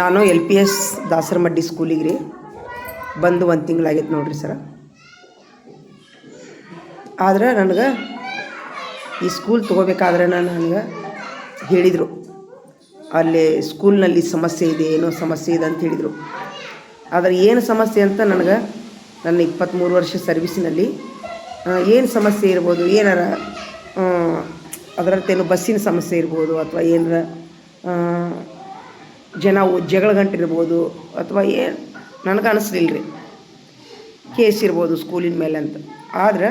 ನಾನು LPS ದಾಸರಮಡ್ಡಿ ಸ್ಕೂಲಿಗೆ ರೀ ಬಂದು 1 ತಿಂಗಳಾಗೈತೆ ನೋಡ್ರಿ ಸರ. ಆದ್ರೆ ನನಗೆ ಈ ಸ್ಕೂಲ್ ತೊಗೋಬೇಕಾದ್ರೆ ನನಗೆ ಹೇಳಿದರು, ಅಲ್ಲಿ ಸ್ಕೂಲ್ನಲ್ಲಿ ಸಮಸ್ಯೆ ಇದೆ, ಏನೋ ಸಮಸ್ಯೆ ಇದೆ ಅಂತ ಹೇಳಿದರು. ಆದರೆ ಏನು ಸಮಸ್ಯೆ ಅಂತ ನನಗೆ ನನ್ನ 23 ವರ್ಷ ಸರ್ವಿಸಿನಲ್ಲಿ ಏನು ಸಮಸ್ಯೆ ಇರ್ಬೋದು, ಏನಾರ ಅದರದ್ದೇನು ಬಸ್ಸಿನ ಸಮಸ್ಯೆ ಇರ್ಬೋದು, ಅಥವಾ ಏನಾರ ಜಗಳ ಗಂಟಿರ್ಬೋದು, ಅಥವಾ ಏನು ನನಗೆ ಅನಿಸ್ಲಿಲ್ಲ ರೀ, ಕೇಸ್ ಇರ್ಬೋದು ಸ್ಕೂಲಿನ ಮೇಲೆ ಅಂತ. ಆದ್ರೆ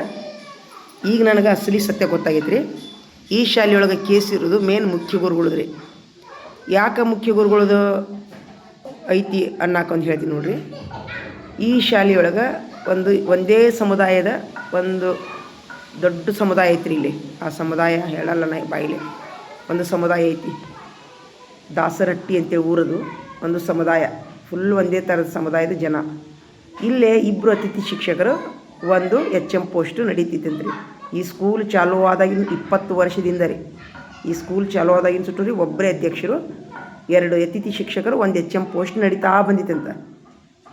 ಈಗ ನನಗೆ ಅಸಲಿ ಸತ್ಯ ಗೊತ್ತಾಗೈತೆ ರೀ. ಈ ಶಾಲೆಯೊಳಗೆ ಕೇಸ್ ಇರೋದು ಮೇನ್ ಮುಖ್ಯ ಗುರುಗಳದು ರೀ. ಯಾಕೆ ಮುಖ್ಯ ಗುರುಗಳದು ಐತಿ ಅನ್ನೋಕೊಂದು ಹೇಳ್ತೀನಿ ನೋಡ್ರಿ. ಈ ಶಾಲೆಯೊಳಗೆ ಒಂದೇ ಸಮುದಾಯದ ಒಂದು ದೊಡ್ಡ ಸಮುದಾಯ ಐತ್ರಿ. ಇಲ್ಲಿ ಆ ಸಮುದಾಯ ಹೇಳಲ್ಲ ನಾ ಬಾಯಿಲೆ. ಒಂದು ಸಮುದಾಯ ಐತಿ, ದಾಸರಟ್ಟಿ ಅಂತೇಳಿ ಊರದು ಒಂದು ಸಮುದಾಯ, ಫುಲ್ ಒಂದೇ ಥರದ ಸಮುದಾಯದ ಜನ. ಇಲ್ಲೇ 2 ಅತಿಥಿ ಶಿಕ್ಷಕರು, 1 HM ಪೋಸ್ಟು ನಡೀತಿತ್ತಂತ್ರಿ. ಈ ಸ್ಕೂಲ್ ಚಾಲೂ ಆದಾಗಿನ 20 ವರ್ಷದಿಂದ ರೀ. ಈ ಸ್ಕೂಲ್ ಚಾಲೂ ಆದಾಗಿನ ಸುಟ್ಟು ರೀ ಒಬ್ಬರೇ ಅಧ್ಯಕ್ಷರು, 2 ಅತಿಥಿ ಶಿಕ್ಷಕರು, 1 HM ಪೋಸ್ಟ್ ನಡೀತಾ ಬಂದಿತ್ತಂತ.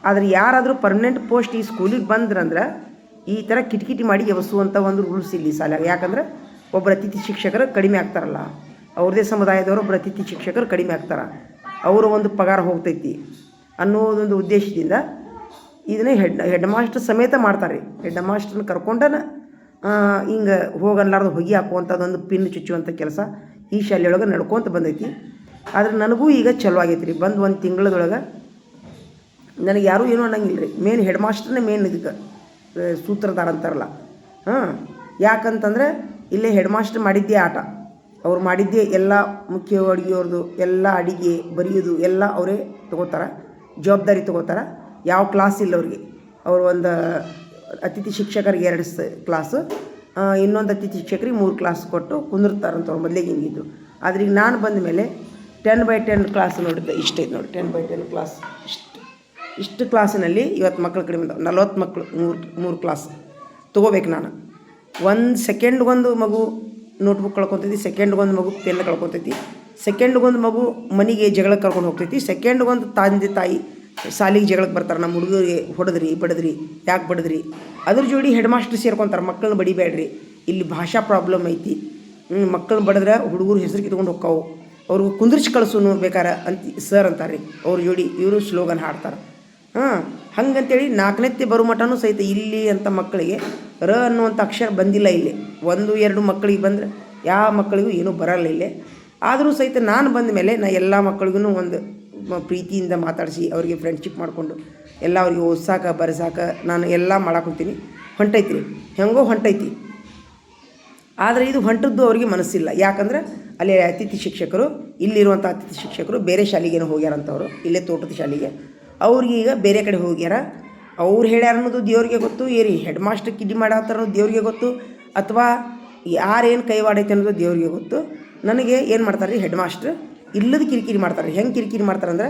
ಆದರೆ ಯಾರಾದರೂ ಪರ್ಮನೆಂಟ್ ಪೋಸ್ಟ್ ಈ ಸ್ಕೂಲಿಗೆ ಬಂದ್ರಂದ್ರೆ ಈ ಥರ ಕಿಟಕಿಟಿ ಮಾಡಿ ಎವಸುವಂಥ ಒಂದು ರೂಲ್ಸ್ ಇಲ್ಲಿ ಶಾಲೆಯಾಗ. ಯಾಕಂದ್ರೆ ಒಬ್ಬರು ಅತಿಥಿ ಶಿಕ್ಷಕರು ಕಡಿಮೆ ಆಗ್ತಾರಲ್ಲ, ಅವ್ರದ್ದೇ ಸಮುದಾಯದವರು ಒಬ್ಬರು ಅತಿಥಿ ಶಿಕ್ಷಕರು ಕಡಿಮೆ ಆಗ್ತಾರೆ, ಅವರ ಒಂದು ಪಗಾರ ಹೋಗ್ತೈತಿ ಅನ್ನೋದೊಂದು ಉದ್ದೇಶದಿಂದ ಇದನ್ನೇ ಹೆಡ್ ಮಾಸ್ಟರ್ ಸಮೇತ ಮಾಡ್ತಾರೆ. ಹೆಡ್ ಮಾಸ್ಟರ್ನ ಕರ್ಕೊಂಡನ ಹಿಂಗೆ ಹೋಗನ್ಲಾರ್ದು ಹೊಗೆ ಹಾಕುವಂಥದ್ದೊಂದು ಪಿನ್ ಚುಚ್ಚುವಂಥ ಕೆಲಸ ಈ ಶಾಲೆಯೊಳಗೆ ನಡ್ಕೊತ ಬಂದೈತಿ. ಆದರೆ ನನಗೂ ಈಗ ಚಲೋ ಆಗೈತಿ ರೀ. ಬಂದು 1 ತಿಂಗಳದೊಳಗೆ ನನಗೆ ಯಾರೂ ಏನೂ ಅನ್ನಂಗಿಲ್ಲ ರೀ. ಮೇನ್ ಹೆಡ್ ಮಾಸ್ಟರ್ನೇ ಮೇನ್ ಇದಕ್ಕೆ ಸೂತ್ರಧಾರ ಅಂತಾರಲ್ಲ. ಯಾಕಂತಂದರೆ ಇಲ್ಲೇ ಹೆಡ್ ಮಾಸ್ಟರ್ ಮಾಡಿದ್ದೇ ಆಟ, ಅವ್ರು ಮಾಡಿದ್ದೇ ಎಲ್ಲ ಮುಖ್ಯ ಅಡುಗೆಯವ್ರದ್ದು ಎಲ್ಲ ಅಡುಗೆ ಬರೆಯೋದು ಎಲ್ಲ ಅವರೇ ತೊಗೋತಾರೆ, ಜವಾಬ್ದಾರಿ ತೊಗೋತಾರೆ. ಯಾವ ಕ್ಲಾಸ್ ಇಲ್ಲ ಅವ್ರಿಗೆ. ಅವರು ಒಂದು ಅತಿಥಿ ಶಿಕ್ಷಕರಿಗೆ 2 ಕ್ಲಾಸು, ಇನ್ನೊಂದು ಅತಿಥಿ ಶಿಕ್ಷಕರಿಗೆ 3 ಕ್ಲಾಸ್ ಕೊಟ್ಟು ಕುಂದಿರ್ತಾರಂತ ಅವ್ರು ಮೊದಲಿಗೆ ಹಿಂಗಿದ್ದು. ಆದರೆ ಈಗ ನಾನು ಬಂದ ಮೇಲೆ 10/10 ಕ್ಲಾಸ್ ನೋಡಿದ್ದೆ. ಇಷ್ಟೈತೆ ನೋಡಿ, 10/10 ಕ್ಲಾಸ್. ಇಷ್ಟು ಕ್ಲಾಸಿನಲ್ಲಿ 50 ಮಕ್ಕಳು ಕಡಿಮೆ, 40 ಮಕ್ಕಳು, 3 ಕ್ಲಾಸ್ ತೊಗೋಬೇಕು ನಾನು. 1 ಸೆಕೆಂಡ್ಗೊಂದು ಮಗು ನೋಟ್ಬುಕ್ ಕಳ್ಕೊತೈತಿ, ಸೆಕೆಂಡ್ಗೊಂದು ಮಗು ಪೆನ್ ಕಳ್ಕೊತೈತಿ, ಸೆಕೆಂಡ್ಗೊಂದು ಮಗು ಮನೆಗೆ ಜಗಳಕ್ಕೆ ಕರ್ಕೊಂಡು ಹೋಗ್ತೈತಿ, ಸೆಕೆಂಡ್ಗೊಂದು ತಂದೆ ತಾಯಿ ಶಾಲೆಗೆ ಜಗಳಕ್ಕೆ ಬರ್ತಾರೆ. ನಮ್ಮ ಹುಡುಗರಿಗೆ ಹೊಡೆದ್ರಿ ಬಡಿದ್ರಿ, ಯಾಕೆ ಬಡಿದ್ರಿ, ಅದ್ರ ಜೋಡಿ ಹೆಡ್ ಮಾಸ್ಟರ್ ಸೇರ್ಕೊತಾರೆ. ಮಕ್ಕಳನ್ನ ಬಡಿಬೇಡ್ರಿ, ಇಲ್ಲಿ ಭಾಷಾ ಪ್ರಾಬ್ಲಮ್ ಐತಿ, ಮಕ್ಕಳನ್ನ ಬಡಿದ್ರೆ ಹುಡುಗರು ಹೆಸರು ಕಿತ್ಕೊಂಡು ಹೋಗ್ಕಾವು, ಅವ್ರಿಗೆ ಕುಂದ್ರಿಸಿ ಕಳಿಸೋನು ಬೇಕಾರೆ ಅಂತ ಸರ್ ಅಂತಾರೆ ರೀ. ಅವ್ರ ಜೋಡಿ ಇವರು ಸ್ಲೋಗನ್ ಹಾಡ್ತಾರೆ. ಹಂಗಂತೇಳಿ 4ನೇತ್ತೆ ಬರೋ ಮಟನೂ ಸಹಿತ ಇಲ್ಲಿ ಅಂತ ಮಕ್ಕಳಿಗೆ ರ ಅನ್ನುವಂಥ ಅಕ್ಷರ ಬಂದಿಲ್ಲ. ಇಲ್ಲಿ 1-2 ಮಕ್ಕಳಿಗೆ ಬಂದರೆ ಯಾವ ಮಕ್ಕಳಿಗೂ ಏನೂ ಬರಲ್ಲ ಇಲ್ಲೇ. ಆದರೂ ಸಹಿತ ನಾನು ಬಂದ ಮೇಲೆ ನಾ ಎಲ್ಲ ಮಕ್ಕಳಿಗೂ ಒಂದು ಪ್ರೀತಿಯಿಂದ ಮಾತಾಡಿಸಿ ಅವರಿಗೆ ಫ್ರೆಂಡ್ಶಿಪ್ ಮಾಡಿಕೊಂಡು ಎಲ್ಲ ಅವ್ರಿಗೆ ಓದ್ಸಾಕ ಬರೆಸಾಕ ನಾನು ಎಲ್ಲ ಮಾಡಾಕೊಂತೀನಿ. ಹೊಂಟೈತಿ ರೀ, ಹೆಂಗೋ ಹೊಂಟೈತಿ. ಆದರೆ ಇದು ಹೊಂಟದ್ದು ಅವ್ರಿಗೆ ಮನಸ್ಸಿಲ್ಲ. ಯಾಕಂದ್ರೆ ಅಲ್ಲಿ ಅತಿಥಿ ಶಿಕ್ಷಕರು, ಇಲ್ಲಿರುವಂಥ ಅತಿಥಿ ಶಿಕ್ಷಕರು ಬೇರೆ ಶಾಲೆಗೇನೋ ಹೋಗ್ಯಾರಂಥವ್ರು, ಇಲ್ಲೇ ತೋಟದ ಶಾಲೆಗೆ. ಅವ್ರಿಗೀಗ ಬೇರೆ ಕಡೆ ಹೋಗ್ಯಾರ. ಅವ್ರು ಹೇಳ್ಯಾರ ಅನ್ನೋದು ದೇವ್ರಿಗೆ ಗೊತ್ತು, ಏರಿ ಹೆಡ್ ಮಾಸ್ಟರ್ ಕಿಡ್ಡಿ ಮಾಡತ್ತಾರ ಅನ್ನೋದು ದೇವ್ರಿಗೆ ಗೊತ್ತು, ಅಥವಾ ಯಾರೇನು ಕೈವಾಡೈತೆ ಅನ್ನೋದು ದೇವ್ರಿಗೆ ಗೊತ್ತು. ನನಗೆ ಏನು ಮಾಡ್ತಾರೆ ರೀ, ಹೆಡ್ ಮಾಸ್ಟ್ರ್ ಇಲ್ಲದ ಕಿರಿಕಿರಿ ಮಾಡ್ತಾರೆ. ಹೆಂಗೆ ಕಿರಿಕಿರಿ ಮಾಡ್ತಾರಂದ್ರೆ,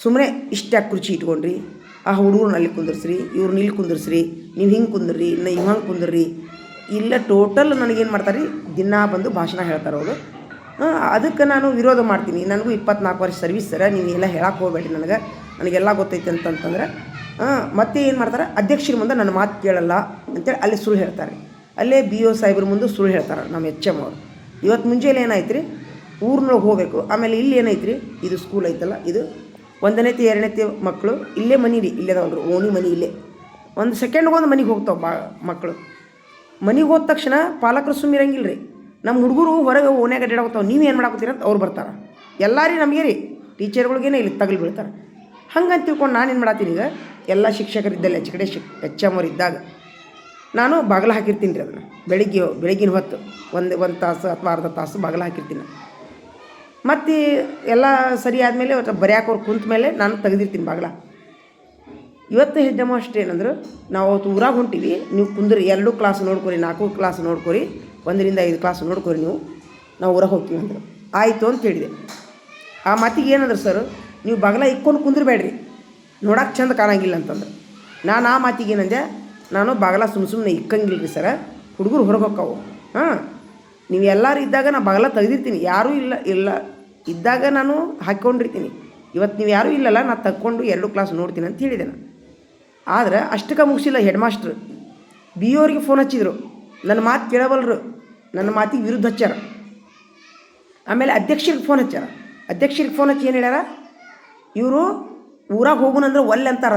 ಸುಮ್ಮನೆ ಇಷ್ಟ್ಯಾಕೆ ಕುರ್ಚಿ ಇಟ್ಕೊಂಡ್ರಿ, ಆ ಹುಡುಗರನ್ನ ಅಲ್ಲಿ ಕುಂದಿರ್ಸ್ರಿ, ಇವ್ರನ್ನ ಇಲ್ಲಿ ಕುಂದಿರ್ಸ್ರಿ, ನೀವು ಹಿಂಗೆ ಕುಂದಿರ್ರಿ, ನೀವು ಹಂಗೆ ಕುಂದಿರ್ರಿ, ಇಲ್ಲ ಟೋಟಲ್ ನನಗೇನು ಮಾಡ್ತಾರೆ ರೀ, ದಿನ ಬಂದು ಭಾಷಣ ಹೇಳ್ತಾರೆ ಅವರು. ಅದಕ್ಕೆ ನಾನು ವಿರೋಧ ಮಾಡ್ತೀನಿ. ನನಗೂ 24 ವರ್ಷ ಸರ್ವಿಸ್ ಸರ, ನೀವು ಎಲ್ಲ ಹೇಳಕ್ಕೆ ಹೋಗಬೇಡಿ, ನನಗೆಲ್ಲ ಗೊತ್ತೈತೆ ಅಂತಂತಂದ್ರೆ ಮತ್ತೆ ಏನು ಮಾಡ್ತಾರೆ, ಅಧ್ಯಕ್ಷರ ಮುಂದೆ ನನ್ನ ಮಾತು ಕೇಳಲ್ಲ ಅಂತೇಳಿ ಅಲ್ಲಿ ಸುಳ್ಳು ಹೇಳ್ತಾರೆ. ಅಲ್ಲೇ BO ಸಾಹೇಬ್ರ ಮುಂದೆ ಸುಳ್ಳು ಹೇಳ್ತಾರೆ ನಮ್ಮ HM ಅವರು. ಇವತ್ತು ಮುಂಜಾನೆ ಏನಾಯ್ತು ರೀ, ಊರಿನೊಳಗೆ ಹೋಗಬೇಕು, ಆಮೇಲೆ ಇಲ್ಲಿ ಏನೈತೆ ರೀ, ಇದು ಸ್ಕೂಲ್ ಐತಲ್ಲ, ಇದು 1ನೇತ್ತೆ 2ನೇತ್ತೆ ಮಕ್ಕಳು ಇಲ್ಲೇ ಮನೆ ರೀ, ಇಲ್ಲೇದವಲ್ರಿ ಓಣಿ ಮನೆ ಇಲ್ಲೇ. 1 ಸೆಕೆಂಡ್ಗೊಂದು ಮನೆಗೆ ಹೋಗ್ತಾವೆ ಮಕ್ಕಳು. ಮನೆಗೆ ಹೋದ ತಕ್ಷಣ ಪಾಲಕರು ಸುಮ್ಮಿರಂಗಿಲ್ಲ ರೀ. ನಮ್ಮ ಹುಡುಗರು ಹೊರಗೆ ಓನ್ಯಾಗ ಅಡ್ಡಾಡ್ತಾವೆ, ನೀವು ಏನು ಮಾಡಾಕೋತೀರ ಅಂತ ಅವ್ರು ಬರ್ತಾರೆ. ಎಲ್ಲಾರಿ ನಮಗೆ ರೀ ಟೀಚರ್ಗಳಿಗೇನೆ ಇಲ್ಲಿ ತಗಲು ಬೀಳ್ತಾರೆ. ಹಂಗಂತ ತಿಳ್ಕೊಂಡು ನಾನೇನು ಮಾಡತ್ತೀನಿ, ಈಗ ಎಲ್ಲ ಶಿಕ್ಷಕರಿದ್ದಲ್ಲಿ ಹೆಚ್ಚು ಕಡೆ HM ಅವ್ರು ಇದ್ದಾಗ ನಾನು ಬಾಗಿಲು ಹಾಕಿರ್ತೀನಿ ರೀ. ಅದನ್ನು ಬೆಳಗಿನ ಹೊತ್ತು ಒಂದು ತಾಸು ಅಥವಾ ಅರ್ಧ ತಾಸು ಬಾಗಿಲು ಹಾಕಿರ್ತೀನಿ. ಮತ್ತು ಎಲ್ಲ ಸರಿ ಆದಮೇಲೆ ಬರೆಯಾಕೆ ಅವ್ರು ಕುಂತ ಮೇಲೆ ನಾನು ತೆಗೆದಿರ್ತೀನಿ ಬಾಗಿಲ. ಇವತ್ತು ಹೆಡ್ ಮಾಸ್ಟರ್ ಏನಂದ್ರೆ, ನಾವು ಅವತ್ತು ಊರಾಗ ಹೊಂಟೀವಿ, ನೀವು ಕುಂದ್ರಿ 2 ಕ್ಲಾಸ್ ನೋಡ್ಕೊರಿ, 4 ಕ್ಲಾಸ್ ನೋಡ್ಕೊರಿ, 1ರಿಂದ 5 ಕ್ಲಾಸ್ ನೋಡ್ಕೊರಿ, ನಾವು ಊರಾಗ ಹೋಗ್ತೀವಿ ಅಂದರು. ಆಯಿತು ಅಂತ ಹೇಳಿದೆ. ಆ ಮಾತಿಗೆ ಏನಂದ್ರೆ, ಸರ್ ನೀವು ಬಾಗಿಲ ಇಕ್ಕೊಂಡು ಕುಂದ್ರಬೇಡ್ರಿ, ನೋಡೋಕೆ ಚಂದ ಕಾಣಂಗಿಲ್ಲ ಅಂತಂದ್ರೆ. ನಾನು ಆ ಮಾತಿಗೆ ಏನಂದೆ, ನಾನು ಬಾಗಿಲ ಸುಮ್ಮನೆ ಇಕ್ಕಂಗಿಲ್ಲ ರೀ ಸರ, ಹುಡುಗರು ಹೊರಗೆ ಹೋಗ್ಕಾವು. ನೀವು ಎಲ್ಲರೂ ಇದ್ದಾಗ ನಾನು ಬಾಗಿಲ ತೆಗೆದಿರ್ತೀನಿ, ಯಾರೂ ಇಲ್ಲ ಇದ್ದಾಗ ನಾನು ಹಾಕ್ಕೊಂಡಿರ್ತೀನಿ. ಇವತ್ತು ನೀವು ಯಾರೂ ಇಲ್ಲಲ್ಲ, ನಾನು ತಕ್ಕೊಂಡು 2 ಕ್ಲಾಸ್ ನೋಡ್ತೀನಿ ಅಂತ ಹೇಳಿದೆ ನಾನು. ಆದರೆ ಅಷ್ಟಕ್ಕೆ ಮುಗಿಸಿಲ್ಲ. ಹೆಡ್ ಮಾಸ್ಟ್ರು ಬಿ ಅವ್ರಿಗೆ ಫೋನ್ ಹಚ್ಚಿದ್ರು, ನನ್ನ ಮಾತು ಕೇಳಬಲ್ಲರು, ನನ್ನ ಮಾತಿಗೆ ವಿರುದ್ಧ ಹಚ್ಚಾರ. ಆಮೇಲೆ ಅಧ್ಯಕ್ಷರಿಗೆ ಫೋನ್ ಹಚ್ಚಾರ. ಅಧ್ಯಕ್ಷರಿಗೆ ಫೋನ್ ಹಚ್ಚಿ ಏನು ಹೇಳ್ಯಾರ, ಇವರು ಊರಾಗ ಹೋಗೋಣಂದ್ರೆ ಒಲ್ಲೆ ಅಂತಾರ.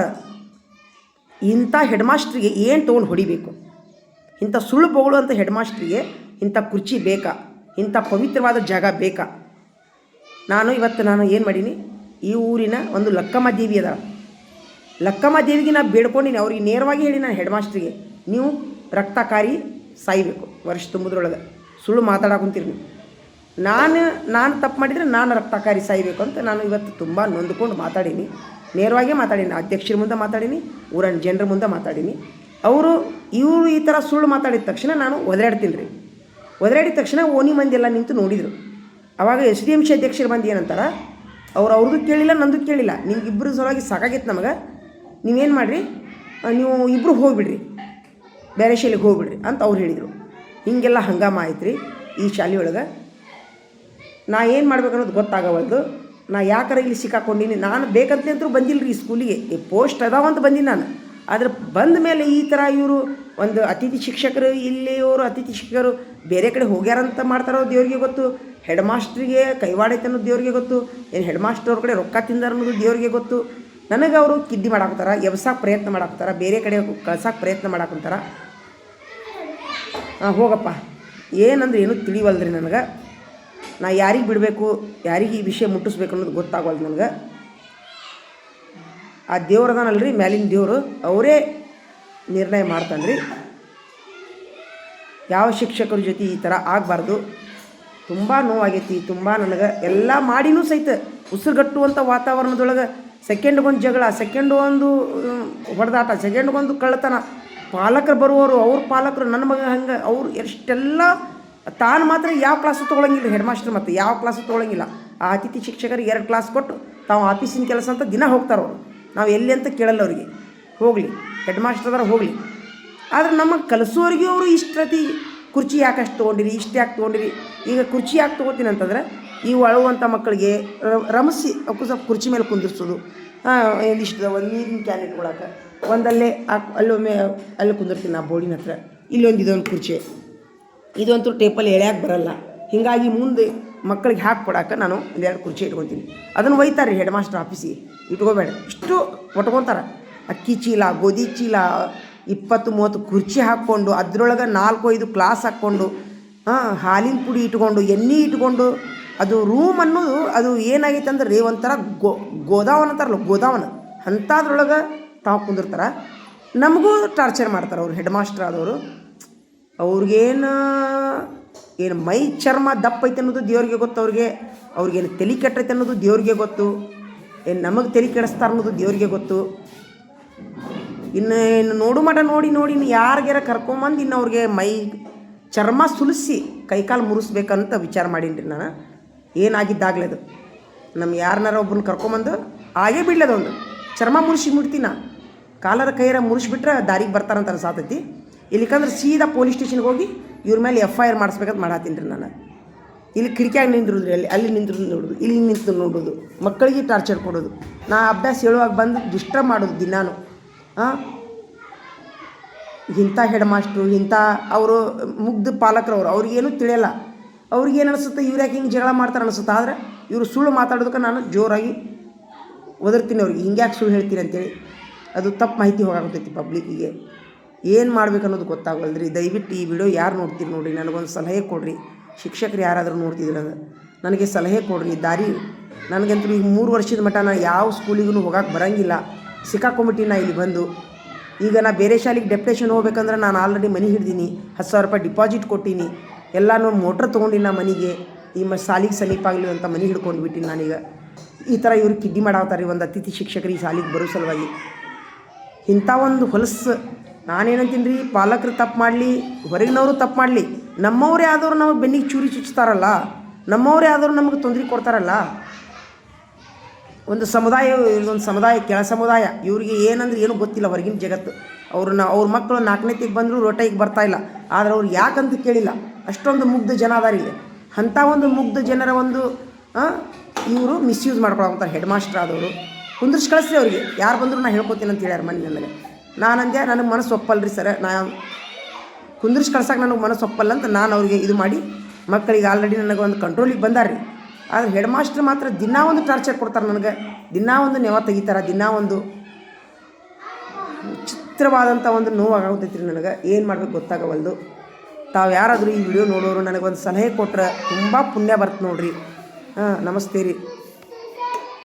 ಇಂಥ ಹೆಡ್ ಮಾಸ್ಟ್ರಿಗೆ ಏನು ತೊಗೊಂಡು ಹೊಡಿಬೇಕು? ಇಂಥ ಸುಳ್ಳು ಬೊಗಳು ಅಂತ ಹೆಡ್ ಮಾಸ್ಟ್ರಿಗೆ ಇಂಥ ಕುರ್ಚಿ ಬೇಕಾ? ಇಂಥ ಪವಿತ್ರವಾದ ಜಾಗ ಬೇಕಾ? ಇವತ್ತು ನಾನು ಏನು ಮಾಡೀನಿ, ಈ ಊರಿನ ಒಂದು ಲಕ್ಕಮ್ಮ ದೇವಿ ಅದ, ಲಕ್ಕಮ್ಮ ದೇವಿಗೆ ನಾನು ಬೇಡ್ಕೊಂಡಿನಿ. ಅವ್ರಿಗೆ ನೇರವಾಗಿ ಹೇಳಿ ನಾನು ಹೆಡ್ ಮಾಸ್ಟ್ರಿಗೆ, ನೀವು ರಕ್ತಕಾರಿ ಸಾಯ್ಬೇಕು ವರ್ಷ ತುಂಬುದ್ರೊಳಗೆ. ಸುಳ್ಳು ಮಾತಾಡಕೊಂತೀರಿ ನೀವು. ನಾನು ತಪ್ಪು ಮಾಡಿದರೆ ನಾನು ರಕ್ತಕಾರಿ ಸಾಯ್ಬೇಕು ಅಂತ ನಾನು ಇವತ್ತು ತುಂಬ ನೊಂದ್ಕೊಂಡು ಮಾತಾಡೀನಿ. ನೇರವಾಗೇ ಮಾತಾಡೀನಿ. ಅಧ್ಯಕ್ಷರ ಮುಂದೆ ಮಾತಾಡೀನಿ, ಊರಿನ ಜನರ ಮುಂದೆ ಮಾತಾಡೀನಿ. ಇವರು ಈ ಥರ ಸುಳ್ಳು ಮಾತಾಡಿದ ತಕ್ಷಣ ನಾನು ಒದರಾಡ್ತೀನಿ ರೀ. ಒದರಾಡಿದ ತಕ್ಷಣ ಓಣಿ ಮಂದಿ ಎಲ್ಲ ನಿಂತು ನೋಡಿದರು. ಆವಾಗ SDMC ಅಧ್ಯಕ್ಷರು ಬಂದು ಏನಂತಾರೆ, ಅವ್ರದ್ದು ಕೇಳಿಲ್ಲ, ನಂದು ಕೇಳಿಲ್ಲ, ನಿಮ್ಗಿಬ್ಬರು ಸಲುವಾಗಿ ಸಾಕಾಗಿತ್ತು ನಮಗೆ, ನೀವೇನು ಮಾಡಿರಿ, ನೀವು ಇಬ್ಬರು ಹೋಗಿಬಿಡ್ರಿ, ಬೇರೆ ಶಾಲೆಗೆ ಹೋಗ್ಬಿಡ್ರಿ ಅಂತ ಅವ್ರು ಹೇಳಿದರು. ಹೀಗೆಲ್ಲ ಹಂಗಾಮ ಆಯ್ತು ರೀ ಈ ಶಾಲೆಯೊಳಗೆ. ನಾ ಏನು ಮಾಡ್ಬೇಕು ಅನ್ನೋದು ಗೊತ್ತಾಗವಲ್ದು. ನಾ ಯಾಕಾರ ಇಲ್ಲಿ ಸಿಕ್ಕಾಕೊಂಡಿನಿ, ನಾನು ಬೇಕಂತಲೇ ಅಂತೂ ಬಂದಿಲ್ಲ ರೀ ಸ್ಕೂಲಿಗೆ, ಪೋಸ್ಟ್ ಅದಾವಂತ ಬಂದೀನಿ ನಾನು. ಆದರೆ ಬಂದ ಮೇಲೆ ಈ ಥರ ಇವರು ಒಂದು ಅತಿಥಿ ಶಿಕ್ಷಕರು, ಇಲ್ಲಿಯವರು ಅತಿಥಿ ಶಿಕ್ಷಕರು ಬೇರೆ ಕಡೆ ಹೋಗ್ಯಾರಂತ ಮಾಡ್ತಾರೋ ದೇವ್ರಿಗೆ ಗೊತ್ತು. ಹೆಡ್ ಮಾಸ್ಟ್ರಿಗೆ ಕೈವಾಡೈತೆ ಅನ್ನೋದು ದೇವ್ರಿಗೆ ಗೊತ್ತು. ಏನು ಹೆಡ್ ಮಾಸ್ಟರ್ ಅವ್ರ ಕಡೆ ರೊಕ್ಕ ತಿಂದಾರ ಅನ್ನೋದು ದೇವ್ರಿಗೆ ಗೊತ್ತು. ನನಗೆ ಅವರು ಕಿದ್ದಿ ಮಾಡಾಕ್ತಾರ, ಎಬ್ಸಕ್ಕೆ ಪ್ರಯತ್ನ ಮಾಡಾಕ್ತಾರ, ಬೇರೆ ಕಡೆ ಕಳ್ಸಕ್ಕೆ ಪ್ರಯತ್ನ ಮಾಡಾಕಂತಾರ. ಹೋಗಪ್ಪ, ಏನಂದ್ರೆ ಏನೂ ತಿಳಿವಲ್ರಿ ನನಗೆ. ನಾ ಯಾರಿಗೆ ಬಿಡಬೇಕು, ಯಾರಿಗೆ ಈ ವಿಷಯ ಮುಟ್ಟಿಸ್ಬೇಕು ಅನ್ನೋದು ಗೊತ್ತಾಗವಲ್ದು ನನಗೆ. ಆ ದೇವ್ರದಾನಲ್ರಿ, ಮ್ಯಾಲಿನ ದೇವರು, ಅವರೇ ನಿರ್ಣಯ ಮಾಡ್ತಾನೆ ರೀ. ಯಾವ ಶಿಕ್ಷಕರ ಜೊತೆ ಈ ಥರ ಆಗಬಾರ್ದು. ತುಂಬ ನೋವಾಗೈತಿ, ತುಂಬ ನನಗೆ ಎಲ್ಲ ಮಾಡಿನೂ ಸಹಿತ ಉಸಿರುಗಟ್ಟುವಂಥ ವಾತಾವರಣದೊಳಗೆ ಸೆಕೆಂಡ್ಗೊಂದು ಜಗಳ, ಸೆಕೆಂಡ್ಗೊಂದು ಹೊಡೆದಾಟ, ಸೆಕೆಂಡ್ಗೊಂದು ಕಳ್ಳತನ. ಪಾಲಕರು ಬರುವವರು, ಅವ್ರ ಪಾಲಕರು ನನ್ನ ಮಗ ಹಂಗೆ, ಅವ್ರು ಎಷ್ಟೆಲ್ಲ ತಾನು ಮಾತ್ರ ಯಾವ ಕ್ಲಾಸು ತೊಗೊಳಂಗಿಲ್ಲ ಹೆಡ್ ಮಾಸ್ಟರ್, ಮತ್ತು ಯಾವ ಕ್ಲಾಸು ತೊಗೊಳಂಗಿಲ್ಲ. ಆ ಅತಿಥಿ ಶಿಕ್ಷಕರಿಗೆ 2 ಕ್ಲಾಸ್ ಕೊಟ್ಟು ತಾವು ಆಫೀಸಿನ ಕೆಲಸ ಅಂತ ದಿನ ಹೋಗ್ತಾರವ್ರು. ನಾವು ಎಲ್ಲಿ ಅಂತ ಕೇಳಲ್ಲ ಅವರಿಗೆ, ಹೋಗಲಿ ಹೆಡ್ ಮಾಸ್ಟರ್ ಅದಾರ ಹೋಗಲಿ. ಆದರೆ ನಮಗೆ ಕಲಿಸೋರಿಗೆ ಅವರು ಇಷ್ಟತಿ ಕುರ್ಚಿ ಯಾಕಷ್ಟು ತೊಗೊಂಡಿರಿ, ಇಷ್ಟು ಯಾಕೆ ತೊಗೊಂಡಿರಿ. ಈಗ ಕುರ್ಚಿ ಯಾಕೆ ತೊಗೋತೀನಿ ಅಂತಂದ್ರೆ, ಈ ಅಳುವಂಥ ಮಕ್ಕಳಿಗೆ ರಮಿಸಿ ಅವಕ್ಕೂ ಸ್ವಲ್ಪ ಕುರ್ಚಿ ಮೇಲೆ ಕುಂದಿರ್ಸೋದು. ಇಷ್ಟು ಒಂದು ನೀರಿನ ಕ್ಯಾನ್ ಇಟ್ಕೊಳಕ್ಕೆ ಒಂದಲ್ಲೇ ಅಲ್ಲೊಮ್ಮೆ ಅಲ್ಲಿ ಕುಂದಿರ್ತೀನಿ ನಾ ಬೋರ್ಡಿನ ಹತ್ರ. ಇದೊಂದು ಕುರ್ಚಿ, ಇದಂತೂ ಟೇಪಲ್ಲಿ ಎಳ್ಯಾಕೆ ಬರಲ್ಲ. ಹೀಗಾಗಿ ಮುಂದೆ ಮಕ್ಕಳಿಗೆ ಹಾಕಿ ಕೊಡೋಕೆ ನಾನು 2 ಕುರ್ಚಿ ಇಟ್ಕೊತೀನಿ. ಅದನ್ನು ಒಯ್ತಾರೆ ಹೆಡ್ ಮಾಸ್ಟರ್ ಆಫೀಸಿಗೆ, ಇಟ್ಕೋಬೇಡ ಇಷ್ಟು ಒಟ್ಕೊತಾರೆ. ಅಕ್ಕಿ ಚೀಲ, ಗೋಧಿ ಚೀಲ, 20-30 ಕುರ್ಚಿ ಹಾಕ್ಕೊಂಡು ಅದರೊಳಗೆ 4-5 ಕ್ಲಾಸ್ ಹಾಕ್ಕೊಂಡು, ಹಾಲಿನ ಪುಡಿ ಇಟ್ಕೊಂಡು, ಎಣ್ಣೆ ಇಟ್ಕೊಂಡು, ಅದು ರೂಮ್ ಅನ್ನೋದು ಅದು ಏನಾಗೈತೆ ಅಂದ್ರೆ ಒಂಥರ ಗೋದಾವನ ಅಂತಾರಲ್ಲ, ಗೋದಾವನ ಅಂಥದ್ರೊಳಗೆ ತಾವು ಕುಂದಿರ್ತಾರೆ. ನಮಗೂ ಟಾರ್ಚರ್ ಮಾಡ್ತಾರೆ ಅವ್ರು ಹೆಡ್ ಮಾಸ್ಟರ್ ಆದವರು. ಅವ್ರಿಗೇನು ಮೈ ಚರ್ಮ ದಪ್ಪ ಐತೆ ಅನ್ನೋದು ದೇವ್ರಿಗೆ ಗೊತ್ತು. ಅವ್ರಿಗೇನು ತಲೆ ಕೆಟ್ಟೈತೆ ಅನ್ನೋದು ದೇವ್ರಿಗೆ ಗೊತ್ತು. ಏನು ನಮಗೆ ತಲೆ ಕೆಡಿಸ್ತಾರೆ ಅನ್ನೋದು ದೇವ್ರಿಗೆ ಗೊತ್ತು. ಇನ್ನು ನೋಡು ಮಟ ನೋಡಿ ಯಾರಿಗಾರ ಕರ್ಕೊಂಬಂದು ಇನ್ನು ಅವ್ರಿಗೆ ಮೈ ಚರ್ಮ ಸುಲಿಸಿ ಕೈಕಾಲು ಮುರಿಸ್ಬೇಕಂತ ವಿಚಾರ ಮಾಡೀನಿ ರೀ ನಾನು. ಏನಾಗಿದ್ದಾಗಲೇ ಅದು ನಮ್ಮ ಯಾರನ್ನಾರ ಒಬ್ಬರನ್ನ ಕರ್ಕೊಂಬಂದು ಆಗೇ ಬಿಡ್ಲದ ಒಂದು ಚರ್ಮ ಮುರಿಸ್ತೀನಿ ನಾ. ಕಾಲರ ಕೈಯಾರ ಮುರಿಸ್ಬಿಟ್ರೆ ದಾರಿಗೆ ಬರ್ತಾರಂತ ಅನ್ಸಾತೈತಿ. ಇಲ್ಲಿಕಂದ್ರೆ ಸೀದಾ ಪೊಲೀಸ್ ಸ್ಟೇಷನ್ಗೆ ಹೋಗಿ ಇವ್ರ ಮೇಲೆ FIR ಮಾಡಿಸ್ಬೇಕಂತ ಮಾಡತ್ತೀನಿ ರೀ ನಾನು. ಇಲ್ಲಿ ಕಿರಿಕಿಯಾಗಿ ನಿಂದಿರೋದ್ರಿ, ಅಲ್ಲಿ ನಿಂತಿರೋದು ನೋಡೋದು, ಇಲ್ಲಿ ನಿಂತು ನೋಡೋದು, ಮಕ್ಕಳಿಗೆ ಟಾರ್ಚರ್ ಕೊಡೋದು, ನಾ ಅಭ್ಯಾಸ ಹೇಳುವಾಗ ಬಂದು ಡಿಸ್ಟರ್ಬ್ ಮಾಡೋದು ದಿನಾನು. ಇಂಥ ಹೆಡ್ ಮಾಸ್ಟ್ರು, ಇಂಥ ಅವರು ಮುಗ್ಧ ಪಾಲಕರವರು, ಅವ್ರಿಗೇನು ತಿಳಿಯಲ್ಲ. ಅವ್ರಿಗೇನು ಅನಿಸುತ್ತೆ, ಇವ್ರು ಯಾಕೆ ಹಿಂಗೆ ಜಗಳ ಮಾಡ್ತಾರೆ ಅನಿಸುತ್ತೆ. ಆದರೆ ಇವರು ಸುಳ್ಳು ಮಾತಾಡೋದಕ್ಕೆ ನಾನು ಜೋರಾಗಿ ಒದರ್ತೀನಿ ಅವ್ರಿಗೆ, ಹಿಂಗ್ಯಾಕೆ ಸುಳ್ಳು ಹೇಳ್ತೀನಿ ಅಂತೇಳಿ. ಅದು ತಪ್ಪು ಮಾಹಿತಿ ಹೋಗಾಗುತ್ತೈತಿ ಪಬ್ಲಿಕ್ಕಿಗೆ. ಏನು ಮಾಡ್ಬೇಕು ಅನ್ನೋದು ಗೊತ್ತಾಗಲ್ರಿ. ದಯವಿಟ್ಟು ಈ ವಿಡಿಯೋ ಯಾರು ನೋಡ್ತೀರಿ ನೋಡಿರಿ, ನನಗೊಂದು ಸಲಹೆ ಕೊಡಿರಿ. ಶಿಕ್ಷಕರು ಯಾರಾದರೂ ನೋಡ್ತಿದ್ರೆ ನನಗೆ ಸಲಹೆ ಕೊಡಿರಿ, ದಾರಿ. ನನಗಂತೂ ಈಗ 3 ವರ್ಷದ ಮಟ್ಟ ನಾನು ಯಾವ ಸ್ಕೂಲಿಗೂ ಹೋಗಕ್ಕೆ ಬರೋಂಗಿಲ್ಲ. ಸಿಕ್ಕಾಕೊಂಬಿಟ್ಟು ನಾ ಇಲ್ಲಿ ಬಂದು. ಈಗ ನಾ ಬೇರೆ ಶಾಲೆಗೆ ಡೆಪ್ಯುಟೇಷನ್ ಹೋಗ್ಬೇಕಂದ್ರೆ ನಾನು ಆಲ್ರೆಡಿ ಮನೆ ಹಿಡ್ದೀನಿ, 10,000 ರೂಪಾಯಿ ಡಿಪಾಸಿಟ್ ಕೊಟ್ಟೀನಿ, ಎಲ್ಲನೂ ಮೋಟ್ರ್ ತೊಗೊಂಡಿನಿ ನಾ ಮನೆಗೆ. ಈ ಶಾಲೆಗೆ ಸಮೀಪ ಆಗಲಿ ಅಂತ ಮನೆ ಹಿಡ್ಕೊಂಡು ಬಿಟ್ಟಿನಿ ನಾನೀಗ. ಈ ಥರ ಇವ್ರು ಕಿಡ್ಡಿ ಮಾಡಾವ್ತಾರೆ ಒಂದು ಅತಿಥಿ ಶಿಕ್ಷಕರು ಈ ಶಾಲೆಗೆ ಬರೋ ಸಲುವಾಗಿ. ಇಂಥ ಒಂದು ಹೊಲಸು ನಾನೇನಂತೀನಿ ರೀ, ಪಾಲಕರು ತಪ್ಪು ಮಾಡಲಿ, ಹೊರಗಿನವರು ತಪ್ಪು ಮಾಡಲಿ, ನಮ್ಮವರೇ ಆದವರು ನಮಗೆ ಬೆನ್ನಿಗೆ ಚೂರಿ ಚುಚ್ತಾರಲ್ಲ, ನಮ್ಮವರೇ ಆದವರು ನಮಗೆ ತೊಂದರೆ ಕೊಡ್ತಾರಲ್ಲ. ಒಂದು ಸಮುದಾಯ, ಇದೊಂದು ಸಮುದಾಯ, ಕೆಳ ಸಮುದಾಯ. ಇವ್ರಿಗೆ ಏನಂದ್ರೆ ಏನೂ ಗೊತ್ತಿಲ್ಲ ಹೊರಗಿನ ಜಗತ್ತು. ಅವ್ರ ಮಕ್ಕಳು 4ನೇತಿಗೆ ಬಂದರೂ ರೋಟೈಗೆ ಬರ್ತಾಯಿಲ್ಲ. ಆದರೆ ಅವ್ರು ಯಾಕಂತ ಕೇಳಿಲ್ಲ. ಅಷ್ಟೊಂದು ಮುಗ್ಧ ಜನ ಅದಾರ ಇಲ್ಲಿ. ಅಂಥ ಒಂದು ಮುಗ್ಧ ಜನರ ಒಂದು ಇವರು ಮಿಸ್ಯೂಸ್ ಮಾಡ್ಕೊಳಂತಾರೆ ಹೆಡ್ ಮಾಸ್ಟರ್ ಆದವರು. ಕುಂದ್ರಿಸಿ ಕಳಿಸ್ರಿ ಅವರಿಗೆ, ಯಾರು ಬಂದರೂ ನಾನು ಹೇಳ್ಕೊತೀನಿ ಅಂತ ಹೇಳ್ಯಾರ ಮನೆ ನನಗೆ. ನಾನಂದೆ ನನಗೆ ಮನಸ್ಸು ಒಪ್ಪಲ್ರಿ ಸರ್, ಕುಂದ್ರಿಸಿ ಕಳ್ಸಕ್ಕೆ ನನಗೆ ಮನಸ್ಸು ಒಪ್ಪಲ್ಲ ಅಂತ ನಾನು ಅವ್ರಿಗೆ ಇದು ಮಾಡಿ ಮಕ್ಕಳಿಗೆ ಆಲ್ರೆಡಿ ನನಗೆ ಒಂದು ಕಂಟ್ರೋಲಿಗೆ ಬಂದಾರ್ರಿ. ಆದರೆ ಹೆಡ್ ಮಾಸ್ಟ್ರ್ ಮಾತ್ರ ದಿನಾ ಒಂದು ಟಾರ್ಚರ್ ಕೊಡ್ತಾರೆ ನನಗೆ, ದಿನಾ ಒಂದು ನೆವ ತೆಗಿತಾರೆ, ದಿನಾ ಒಂದು ವಿಚಿತ್ರವಾದಂಥ ಒಂದು ನೋವಾಗತೈತಿ ರೀ ನನಗೆ. ಏನು ಮಾಡ್ಬೇಕು ಗೊತ್ತಾಗವಲ್ದು. ತಾವು ಯಾರಾದರೂ ಈ ವಿಡಿಯೋ ನೋಡೋರು ನನಗೆ ಒಂದು ಸಲಹೆ ಕೊಟ್ರೆ ತುಂಬ ಪುಣ್ಯ ಬರ್ತು ನೋಡ್ರಿ. ನಮಸ್ತೆ ರೀ.